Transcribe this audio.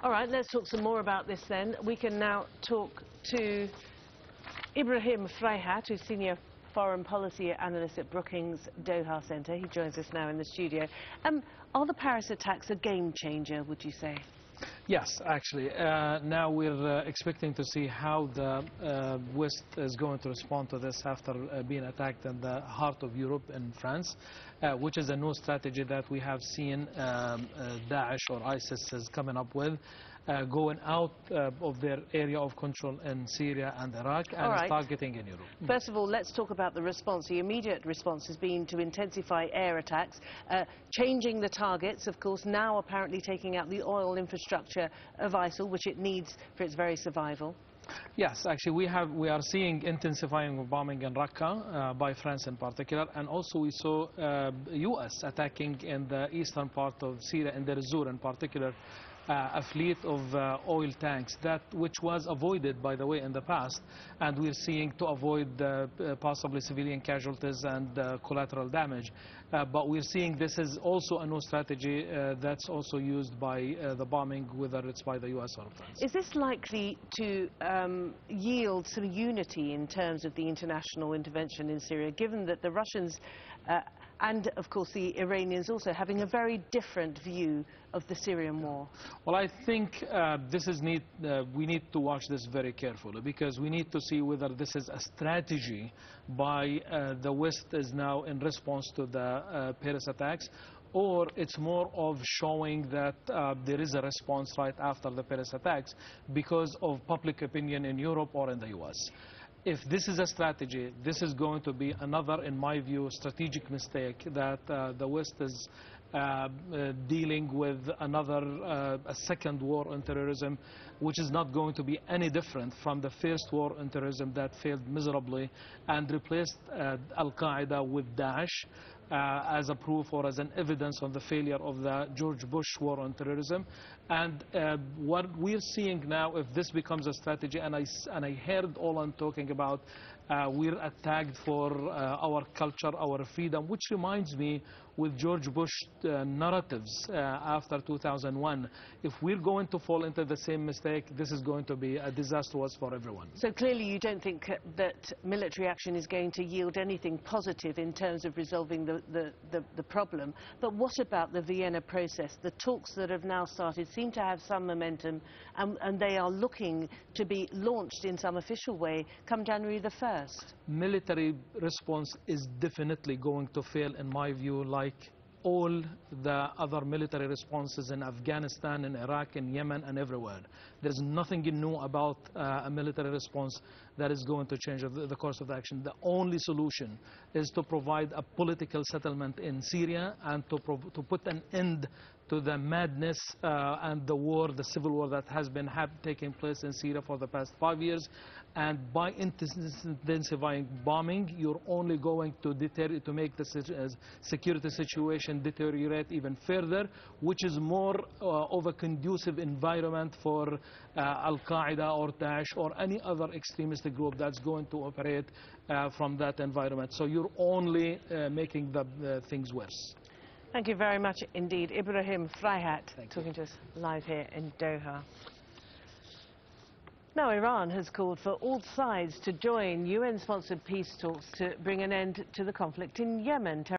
All right, let's talk some more about this then. We can now talk to Ibrahim Fraihat, who's Senior Foreign Policy Analyst at Brookings Doha Centre. He joins us now in the studio. Are the Paris attacks a game changer, would you say? Yes, actually. Now we're expecting to see how the West is going to respond to this after being attacked in the heart of Europe in France, which is a new strategy that we have seen Daesh or ISIS is coming up with, going out of their area of control in Syria and Iraq and targeting in Europe. First of all, let's talk about the response. The immediate response has been to intensify air attacks, changing the targets, of course, now apparently taking out the oil infrastructure of ISIL, which it needs for its very survival. Yes, actually we are seeing intensifying bombing in Raqqa by France in particular, and also we saw US attacking in the eastern part of Syria, in Deir ez-Zor in particular, a fleet of oil tanks, which was avoided, by the way, in the past, and we're seeing to avoid possibly civilian casualties and collateral damage. But we're seeing this is also a new strategy that's also used by the bombing, whether it's by the US or France. Is this likely to yield some unity in terms of the international intervention in Syria, given that the Russians and, of course, the Iranians also having a very different view of the Syrian war? Well, I think we need to watch this very carefully, because we need to see whether this is a strategy by the West is now in response to the Paris attacks, or it's more of showing that there is a response right after the Paris attacks because of public opinion in Europe or in the US. If this is a strategy, this is going to be another, in my view, strategic mistake that the West is dealing with a second war on terrorism, which is not going to be any different from the first war on terrorism that failed miserably and replaced Al-Qaeda with Daesh as a proof or as an evidence of the failure of the George Bush war on terrorism. And what we're seeing now, if this becomes a strategy, and I heard Olan talking about we're attacked for our culture, our freedom, which reminds me with George Bush narratives after 2001. If we're going to fall into the same mistake, this is going to be a disastrous for everyone. So clearly you don't think that military action is going to yield anything positive in terms of resolving the problem. But what about the Vienna process? The talks that have now started seem to have some momentum, and they are looking to be launched in some official way come January the 1st. Military response is definitely going to fail, in my view, like all the other military responses in Afghanistan, in Iraq, in Yemen, and everywhere. There's nothing new about a military response that is going to change the course of the action. The only solution is to provide a political settlement in Syria and to put an end to the madness and the war, the civil war that has been taking place in Syria for the past 5 years. And by intensifying bombing, you're only going to make the security situation deteriorate even further, which is more of a conducive environment for Al-Qaeda or Daesh or any other extremist group that's going to operate from that environment. So you're only making the things worse. Thank you very much indeed. Ibrahim Fraihat talking to us live here in Doha. Now, Iran has called for all sides to join UN-sponsored peace talks to bring an end to the conflict in Yemen.